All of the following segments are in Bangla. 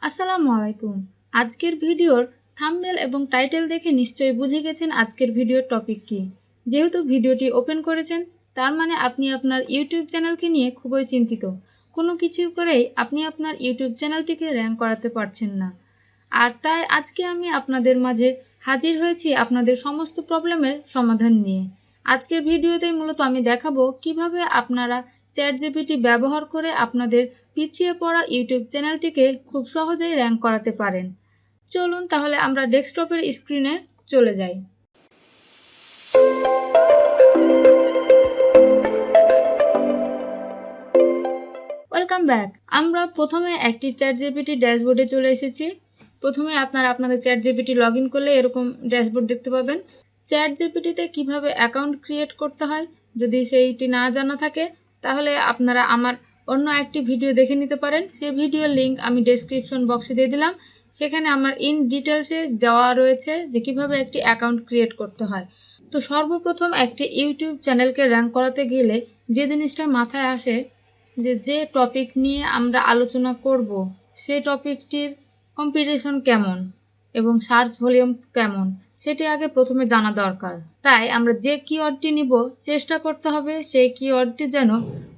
আসসালামু আলাইকুম। আজকের ভিডিওর থাম্বনেল এবং টাইটেল দেখে নিশ্চয়ই বুঝে গেছেন আজকের ভিডিওর টপিক কি। যেহেতু ভিডিওটি ওপেন করেছেন তার মানে আপনি আপনার ইউটিউব চ্যানেলকে নিয়ে খুবই চিন্তিত। কোনো কিছু করেই আপনি আপনার ইউটিউব চ্যানেলটিকে র্যাঙ্ক করাতে পারছেন না। আর তাই আজকে আমি আপনাদের মাঝে হাজির হয়েছি আপনাদের সমস্ত প্রবলেমের সমাধান নিয়ে। আজকের ভিডিওতে মূলত আমি দেখাবো কিভাবে আপনারা চ্যাটজিপিটি ব্যবহার করে আপনাদের পিছিয়ে পড়া ইউটিউব চ্যানেলটিকে খুব সহজেই র্যাঙ্ক করাতে পারেন। চলুন তাহলে আমরা ডেস্কটপের স্ক্রিনে চলে যাই। Welcome back. আমরা প্রথমে একটি চ্যাটজিপিটি ড্যাশবোর্ডে চলে এসেছি। প্রথমে আপনারা আপনাদের চ্যাটজিপিটি লগ ইন করলে এরকম ড্যাশবোর্ড দেখতে পাবেন। চ্যাটজিপিটিতে কিভাবে অ্যাকাউন্ট ক্রিয়েট করতে হয় যদি সেইটি না জানা থাকে তাহলে আপনারা আমার অন্য একটি ভিডিও দেখে নিতে পারেন। সেই ভিডিওর লিঙ্ক আমি ডেসক্রিপশন বক্সে দিয়ে দিলাম। সেখানে আমার ইন ডিটেলসে দেওয়া রয়েছে যে কিভাবে একটি অ্যাকাউন্ট ক্রিয়েট করতে হয়। তো সর্বপ্রথম একটি ইউটিউব চ্যানেলকে র্যাঙ্ক করাতে গেলে যে জিনিসটা মাথায় আসে যে টপিক নিয়ে আমরা আলোচনা করব সেই টপিকটির কম্পিটিশন কেমন এবং সার্চ ভলিউম কেমন সেটি আগে প্রথমে জানা দরকার। তাই আমরা যে কিওয়ার্ডটি নিব চেষ্টা করতে হবে সেই কিওয়ার্ডটি যেন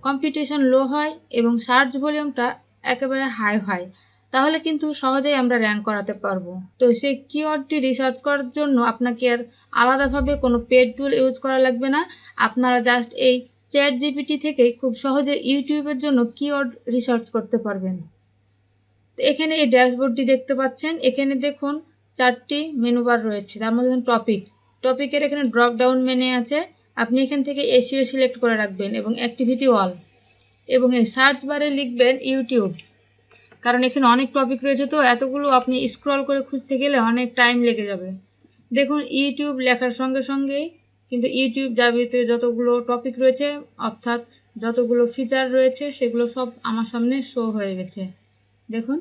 কম্পিটিশন লো হয় এবং সার্চ ভলিউমটা একেবারে হাই হয়, তাহলে কিন্তু সহজেই আমরা র্যাঙ্ক করাতে পারবো। তো সেই কিওয়ার্ডটি রিসার্চ করার জন্য আপনাকে আর আলাদাভাবে কোনো পেড টুল ইউজ করা লাগবে না। আপনারা জাস্ট এই চ্যাটজিপিটি থেকে খুব সহজে ইউটিউবের জন্য কিওয়ার্ড রিসার্চ করতে পারবেন। তো এখানে এই ড্যাশবোর্ডটি দেখতে পাচ্ছেন। এখানে দেখুন 4টি মেনু বার রয়েছে, তার মধ্যে টপিকের এখানে ড্রপ ডাউন মেনু আছে। আপনি এখান থেকে এসইও সিলেক্ট করে রাখবেন এবং অ্যাক্টিভিটি অল, এবং এই সার্চ বারে লিখবেন ইউটিউব, কারণ এখানে অনেক টপিক রয়েছে তো এতগুলো আপনি স্ক্রল করে খুঁজতে গেলে অনেক টাইম লেগে যাবে। দেখুন ইউটিউব লেখার সঙ্গে সঙ্গেই কিন্তু ইউটিউব যাবতীয় যতগুলো টপিক রয়েছে অর্থাৎ যতগুলো ফিচার রয়েছে সেগুলো সব আমার সামনে শো হয়ে গেছে। দেখুন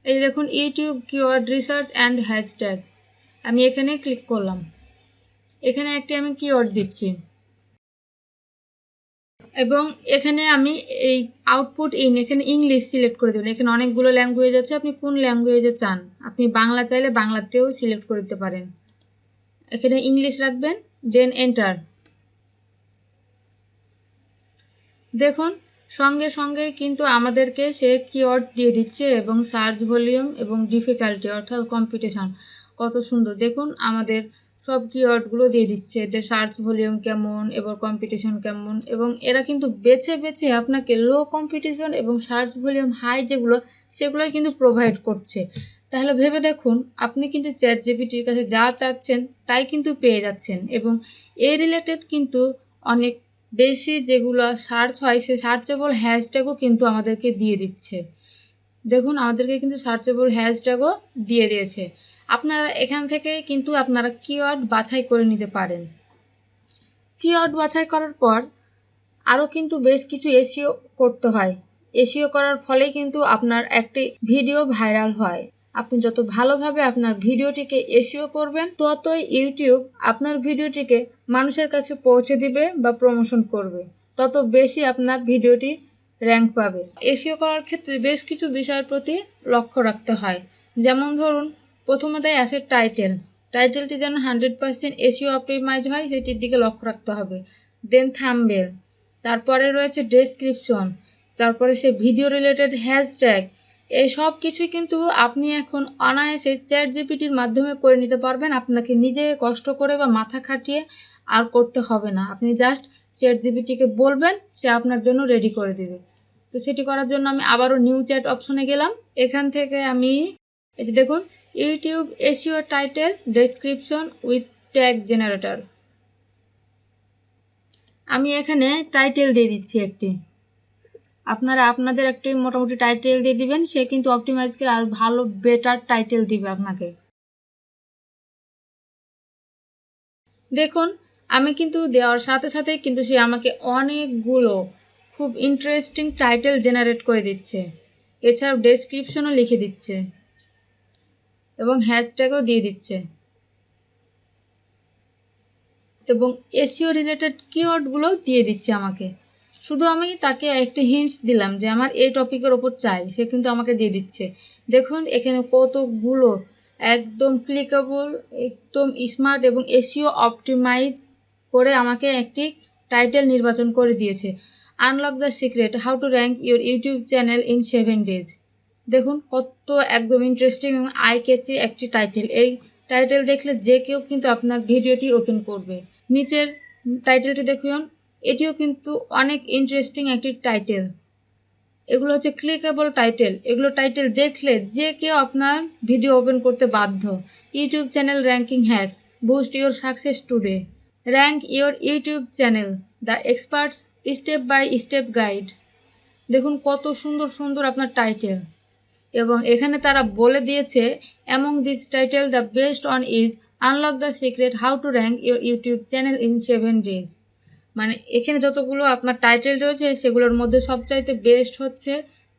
এই দেখুন YouTube keyword research and hashtag, আমি এখানে ক্লিক করলাম। এখানে একটি আমি কিওয়ার্ড দিচ্ছি এবং এখানে আমি এই আউটপুট এখানে ইংলিশ সিলেক্ট করে দেবেন। এখানে অনেকগুলো ল্যাঙ্গুয়েজ আছে, আপনি কোন ল্যাঙ্গুয়েজে চান, আপনি বাংলা চাইলে বাংলাতেও সিলেক্ট করে দিতে পারেন। এখানে ইংলিশ রাখবেন, দেন এন্টার। দেখুন সঙ্গে সঙ্গে কিন্তু আমাদেরকে সে কিওয়ার্ড দিয়ে দিচ্ছে এবং সার্চ ভলিউম এবং ডিফিকাল্টি অর্থাৎ কম্পিটিশন কত সুন্দর। দেখুন আমাদের সব কিওয়ার্ডগুলো দিয়ে দিচ্ছে, এদের সার্চ ভলিউম কেমন এবং কম্পিটিশন কেমন, এবং এরা কিন্তু বেছে বেছে আপনাকে লো কম্পিটিশন এবং সার্চ ভলিউম হাই যেগুলো সেগুলোই কিন্তু প্রোভাইড করছে। তাহলে ভেবে দেখুন আপনি কিন্তু চ্যাটজিপিটির কাছে যা চাচ্ছেন তাই কিন্তু পেয়ে যাচ্ছেন, এবং এই রিলেটেড কিন্তু অনেক বেশি যেগুলো সার্চ হয় সে সার্চেবল হ্যাশট্যাগও কিন্তু আমাদেরকে দিয়ে দিচ্ছে। দেখুন আমাদেরকে কিন্তু সার্চেবল হ্যাশট্যাগও দিয়ে দিয়েছে। আপনারা এখান থেকে কিন্তু আপনারা কিওয়ার্ড বাছাই করে নিতে পারেন। কিওয়ার্ড বাছাই করার পর আরও কিন্তু বেশ কিছু এসইও করতে হয়। এসইও করার ফলে কিন্তু আপনার একটি ভিডিও ভাইরাল হয়। আপনি যত ভালোভাবে আপনার ভিডিওটিকে এসইও করবেন ততই ইউটিউব আপনার ভিডিওটিকে মানুষের কাছে পৌঁছে দিবে বা প্রমোশন করবে, তত বেশি আপনার ভিডিওটি র্যাঙ্ক পাবে। এসইও করার ক্ষেত্রে বেশ কিছু বিষয়ের প্রতি লক্ষ্য রাখতে হয়। যেমন ধরুন প্রথমত আছে টাইটেলটি যেন 100% এসইও অপটিমাইজ হয় সেটির দিকে লক্ষ্য রাখতে হবে। দেন থাম্বনেল, তারপরে রয়েছে ডেসক্রিপশন, তারপরে সে ভিডিও রিলেটেড হ্যাশট্যাগ। এই সব কিছুই কিন্তু আপনি এখন অনায়াসে চ্যাটজিপিটির মাধ্যমে করে নিতে পারবেন। আপনাকে নিজে কষ্ট করে বা মাথা খাটিয়ে আর করতে হবে না, আপনি জাস্ট চ্যাটজিপিটিকে বলবেন, সে আপনার জন্য রেডি করে দেবে। তো সেটি করার জন্য আমি আবারও নিউ চ্যাট অপশনে গেলাম। এখান থেকে আমি এই যে দেখুন YouTube SEO title description with tag generator, আমি এখানে টাইটেল দিয়ে দিচ্ছি একটি। আপনারা আপনাদের একটি মোটামুটি টাইটেল দিয়ে দিবেন, সে কিন্তু অপটিমাইজ করে আর ভালো বেটার টাইটেল দিবে আপনাকে। দেখুন আমি কিন্তু দেওয়ার সাথে সাথে কিন্তু সে আমাকে অনেকগুলো খুব ইন্টারেস্টিং টাইটেল জেনারেট করে দিচ্ছে, এছাড়াও ডেসক্রিপশনও লিখে দিচ্ছে এবং হ্যাশট্যাগও দিয়ে দিচ্ছে, এবং এসইও রিলেটেড কিওয়ার্ডগুলো দিয়ে দিচ্ছে আমাকে। শুধু আমি তাকে একটি হিন্টস দিলাম যে আমার এই টপিকের ওপর চাই, সে কিন্তু আমাকে দিয়ে দিচ্ছে। দেখুন এখানে কতগুলো একদম ক্লিকেবল, একদম স্মার্ট এবং এসইও অপটিমাইজ করে আমাকে একটি টাইটেল নির্বাচন করে দিয়েছে। Unlock the secret, how to rank your YouTube channel in 7 days। দেখুন কত একদম ইন্টারেস্টিং এবং আই ক্যাচি একটি টাইটেল। এই টাইটেল দেখলে যে কেউ কিন্তু আপনার ভিডিওটি ওপেন করবে। নিচের টাইটেলটি দেখুন, এটিও কিন্তু অনেক ইন্টারেস্টিং একটি টাইটেল। এগুলো হচ্ছে ক্লিকেবল টাইটেল। এগুলো টাইটেল দেখলে যে কেউ আপনার ভিডিও ওপেন করতে বাধ্য। YouTube channel ranking hacks, boost your success today, rank your YouTube channel, the experts step by step guide. দেখুন কত সুন্দর সুন্দর আপনার টাইটেল, এবং এখানে তারা বলে দিয়েছে among this title the best on is unlock the secret, how to rank your YouTube channel in 7 days। মানে এখানে যতগুলো আপনার টাইটেল রয়েছে সেগুলোর মধ্যে সবচাইতে বেস্ট হচ্ছে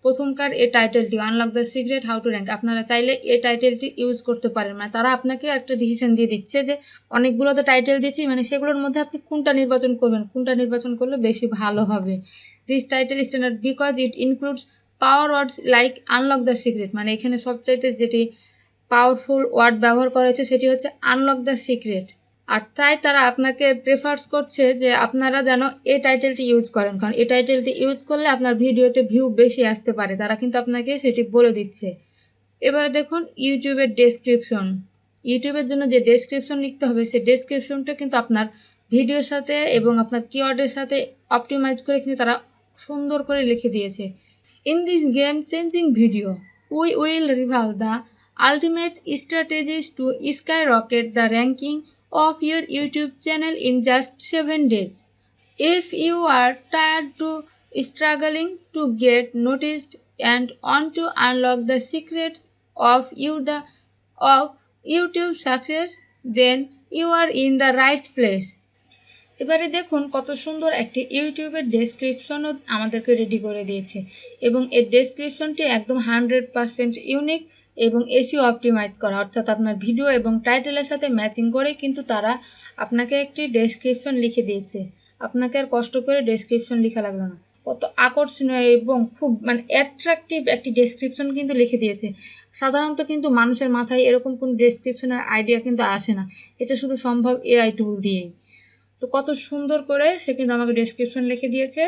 প্রথমকার এই টাইটেলটি, unlock the secret how to rank. আপনারা চাইলে এই টাইটেলটি ইউজ করতে পারেন। মানে তারা আপনাকে একটা ডিসিশন দিয়ে দিচ্ছে যে অনেকগুলো তো টাইটেল দিচ্ছি, মানে সেগুলোর মধ্যে আপনি কোনটা নির্বাচন করবেন, কোনটা নির্বাচন করলে বেশি ভালো হবে। This title standard because it includes power words like unlock the secret. মানে এখানে সবচাইতে যেটি পাওয়ারফুল ওয়ার্ড ব্যবহার করা হয়েছে সেটি হচ্ছে আনলক দ্য সিক্রেট। আর তাই তারা আপনাকে প্রেফার্স করছে যে আপনারা যেন এই টাইটেলটি ইউজ করেন, কারণ এই টাইটেলটি ইউজ করলে আপনার ভিডিওতে ভিউ বেশি আসতে পারে। তারা কিন্তু আপনাকে সেটি বলে দিচ্ছে। এবারে দেখুন ইউটিউবের ডেসক্রিপশন। ইউটিউবের জন্য যে ডেসক্রিপশন লিখতে হবে সেই ডেসক্রিপশনটা কিন্তু আপনার ভিডিওর সাথে এবং আপনার কিওয়ার্ডের সাথে অপটিমাইজ করে কিন্তু তারা সুন্দর করে লিখে দিয়েছে। In this game changing video we will reveal the ultimate strategies to skyrocket the ranking of your YouTube channel in just 7 days. If you are tired to struggling to get noticed and want to unlock the secrets of YouTube success, then you are in the right place. এবারে দেখুন কত সুন্দর একটি ইউটিউবের ডেসক্রিপশনও আমাদেরকে রেডি করে দিয়েছে, এবং এই ডেসক্রিপশনটি একদম 100% ইউনিক এবং এসইও অপটিমাইজ করা, অর্থাৎ আপনার ভিডিও এবং টাইটেলের সাথে ম্যাচিং করে কিন্তু তারা আপনাকে একটি ডেসক্রিপশন লিখে দিয়েছে। আপনাকে আর কষ্ট করে ডেসক্রিপশন লেখা লাগলো না। কত আকর্ষণীয় এবং খুব মানে অ্যাট্রাকটিভ একটি ডেসক্রিপশন কিন্তু লিখে দিয়েছে। সাধারণত কিন্তু মানুষের মাথায় এরকম কোনো ডেসক্রিপশনের আইডিয়া কিন্তু আসে না, এটা শুধু সম্ভব এআই টুল দিয়েই। তো কত সুন্দর করে সে কিন্তু আমাকে ডেসক্রিপশন লিখে দিয়েছে,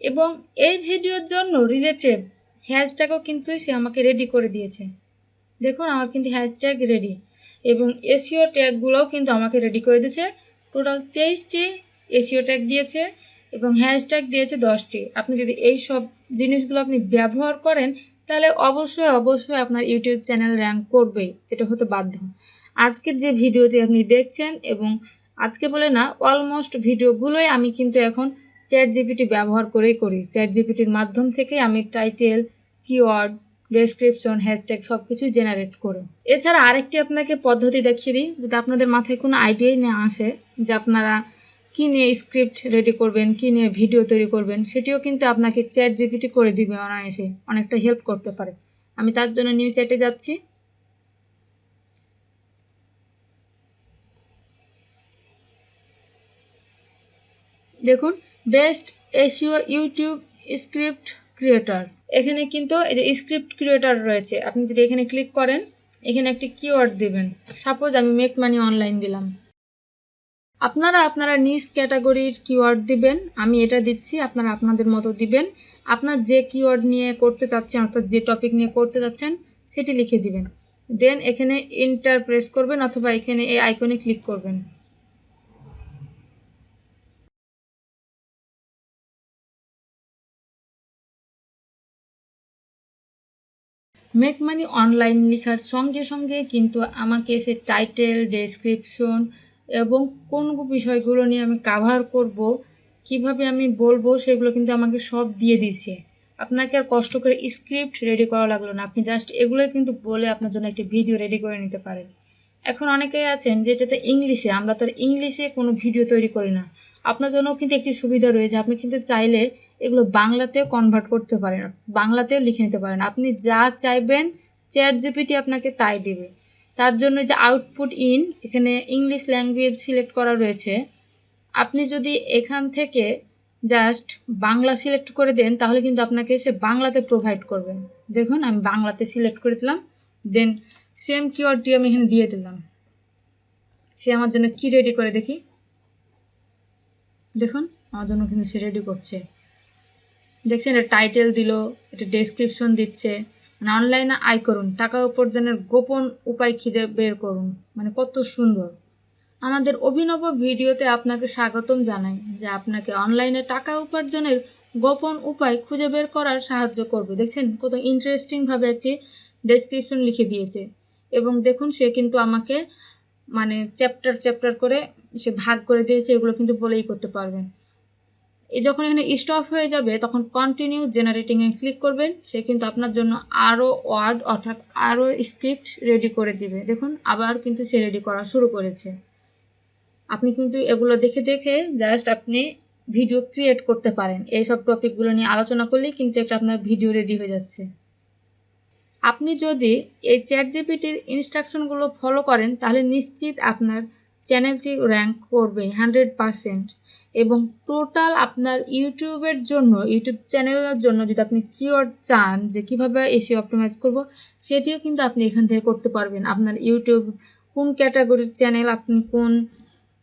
এবং এই ভিডিওর জন্য রিলেটেড হ্যাশট্যাগও কিন্তু সে আমাকে রেডি করে দিয়েছে। দেখুন আমার কিন্তু হ্যাশট্যাগ রেডি, এবং এসইও ট্যাগগুলোও কিন্তু আমাকে রেডি করে দিয়েছে। টোটাল 23টি এসইও ট্যাগ দিয়েছে এবং হ্যাশট্যাগ দিয়েছে 10টি। আপনি যদি এই সব জিনিসগুলো আপনি ব্যবহার করেন তাহলে অবশ্যই অবশ্যই আপনার ইউটিউব চ্যানেল র্যাঙ্ক করবে, এটা হতে বাধ্য। আজকের যে ভিডিওটি আপনি দেখছেন, এবং আজকে বলে না অলমোস্ট ভিডিওগুলোই আমি কিন্তু এখন চ্যাটজিপিটি ব্যবহার করেই করি। চ্যাটজিপিটির মাধ্যম থেকে আমি টাইটেল, কিওয়ার্ড, ডেসক্রিপশন, হ্যাশট্যাগ সব কিছু জেনারেট করি। এছাড়া আরেকটি আপনাকে পদ্ধতি দেখিয়ে দিই, যদি আপনাদের মাথায় কোনো আইডিয়াই না আসে যে আপনারা কী নিয়ে স্ক্রিপ্ট রেডি করবেন, কী নিয়ে ভিডিও তৈরি করবেন, সেটিও কিন্তু আপনাকে চ্যাটজিপিটি করে দিবে অনায়াসে, অনেকটা হেল্প করতে পারে। আমি তার জন্য নিউ চ্যাটে যাচ্ছি। দেখুন best SEO YouTube script creator, এখানে কিন্তু এই যে স্ক্রিপ্ট ক্রিয়েটর রয়েছে। আপনি যদি এখানে ক্লিক করেন, এখানে একটি কিওয়ার্ড দেবেন। সাপোজ আমি মেক মানি অনলাইন দিলাম। আপনারা নিজ ক্যাটাগরির কিওয়ার্ড দিবেন, আমি এটা দিচ্ছি, আপনারা আপনাদের মতো দিবেন। আপনার যে কিওয়ার্ড নিয়ে করতে চাচ্ছেন, অর্থাৎ যে টপিক নিয়ে করতে চাচ্ছেন সেটি লিখে দিবেন। দেন এখানে এন্টার প্রেস করবেন, অথবা এখানে এই আইকনে ক্লিক করবেন। মেক মানি অনলাইন লেখার সঙ্গে সঙ্গে কিন্তু আমাকে সে টাইটেল, ডেসক্রিপশন এবং কোন বিষয়গুলো নিয়ে আমি কাভার করব, কিভাবে আমি বলবো, সেগুলো কিন্তু আমাকে সব দিয়ে দিয়েছে। আপনাকে আর কষ্ট করে স্ক্রিপ্ট রেডি করা লাগলো না, আপনি জাস্ট এগুলোই কিন্তু বলে আপনার জন্য একটি ভিডিও রেডি করে নিতে পারেন। এখন অনেকেই আছেন যেটাতে ইংলিশে, আমরা তো ইংলিশে কোনো ভিডিও তৈরি করি না। আপনার জন্য কিন্তু একটি সুবিধা রয়েছে, আপনি কিন্তু চাইলে এগুলো বাংলাতেও কনভার্ট করতে পারেন, বাংলাতেও লিখে নিতে পারেন। আপনি যা চাইবেন চ্যাটজিপিটি আপনাকে তাই দেবে। তার জন্য যে আউটপুট ইন, এখানে ইংলিশ ল্যাঙ্গুয়েজ সিলেক্ট করা রয়েছে। আপনি যদি এখান থেকে জাস্ট বাংলা সিলেক্ট করে দেন, তাহলে কিন্তু আপনাকে সে বাংলাতে প্রোভাইড করবে। দেখুন আমি বাংলাতে সিলেক্ট করে দিলাম, দেন সেম কিওয়ার্ডটি আমি এখানে দিয়ে দিলাম। সে আমার জন্য কি রেডি করে দেখি, দেখুন আমার জন্য কিন্তু সে রেডি করছে। দেখছেন, এটা টাইটেল দিল, এটা ডেসক্রিপশন দিচ্ছে, মানে অনলাইনে আয় করুন, টাকা উপার্জনের গোপন উপায় খুঁজে বের করুন, মানে কত সুন্দর। আমাদের অভিনব ভিডিওতে আপনাকে স্বাগতম জানাই, যে আপনাকে অনলাইনে টাকা উপার্জনের গোপন উপায় খুঁজে বের করার সাহায্য করবে। দেখছেন কত ইন্টারেস্টিংভাবে একটি ডেসক্রিপশন লিখে দিয়েছে, এবং দেখুন সে কিন্তু আমাকে মানে চ্যাপ্টার করে সে ভাগ করে দিয়েছে, এগুলো কিন্তু বলেই করতে পারবেন। যখন এখানে স্টপ হয়ে যাবে তখন কন্টিনিউ জেনারেটিংয়ে ক্লিক করবেন, সে কিন্তু আপনার জন্য আরও ওয়ার্ড অর্থাৎ আরও স্ক্রিপ্ট রেডি করে দিবে। দেখুন আবার কিন্তু সে রেডি করা শুরু করেছে। আপনি কিন্তু এগুলো দেখে দেখে জাস্ট আপনি ভিডিও ক্রিয়েট করতে পারেন। এইসব টপিকগুলো নিয়ে আলোচনা করলেই কিন্তু একটা আপনার ভিডিও রেডি হয়ে যাচ্ছে। আপনি যদি এই চ্যাটজিপিটির ইনস্ট্রাকশনগুলো ফলো করেন তাহলে নিশ্চিত আপনার চ্যানেলটি র্যাঙ্ক করবে 100%। এবং টোটাল আপনার ইউটিউবের জন্য, ইউটিউব চ্যানেলের জন্য যদি আপনি কিওয়ার্ড চান যে কীভাবে এসিও অপটিমাইজ করব, সেটিও কিন্তু আপনি এখান থেকে করতে পারবেন। আপনার ইউটিউব কোন ক্যাটাগরির চ্যানেল, আপনি কোন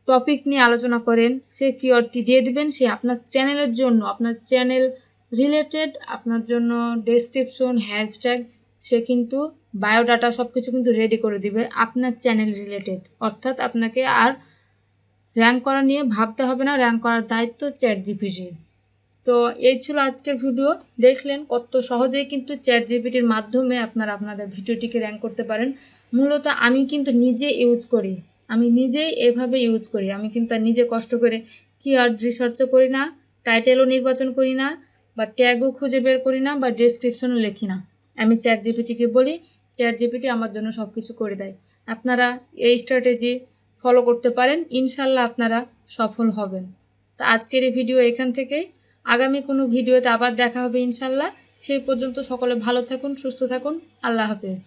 টপিক নিয়ে আলোচনা করেন, সে কিওয়ার্ডটি দিয়ে দিবেন, সে আপনার চ্যানেলের জন্য, আপনার চ্যানেল রিলেটেড আপনার জন্য ডেসক্রিপশন, হ্যাশট্যাগ, সে কিন্তু বায়োডাটা সব কিছু কিন্তু রেডি করে দিবে আপনার চ্যানেল রিলেটেড। অর্থাৎ আপনাকে আর র্যাঙ্ক করা নিয়ে ভাবতে হবে না, র্যাঙ্ক করার দায়িত্ব চ্যাটজিপিটির। তো এই ছিল আজকের ভিডিও। দেখলেন কত সহজেই কিন্তু চ্যাটজিপিটির মাধ্যমে আপনারা আপনাদের ভিডিওটিকে র্যাঙ্ক করতে পারেন। মূলত আমি কিন্তু নিজে ইউজ করি, আমি নিজেই এভাবে ইউজ করি। আমি কিন্তু আর নিজে কষ্ট করে কিওয়ার্ড রিসার্চও করি না, টাইটেলও নির্বাচন করি না, বা ট্যাগও খুঁজে বের করি না, বা ডেসক্রিপশনও লিখি না। আমি চ্যাটজিপিটিকে বলি, চ্যাটজিপিটি আমার জন্য সব কিছু করে দেয়। আপনারা এই স্ট্র্যাটেজি ফলো করতে পারেন, ইনশাল্লাহ আপনারা সফল হবেন। তো আজকের এই ভিডিও এখান থেকেই, আগামী কোনো ভিডিওতে আবার দেখা হবে ইনশাল্লাহ। সেই পর্যন্ত সকলে ভালো থাকুন, সুস্থ থাকুন, আল্লাহ হাফেজ।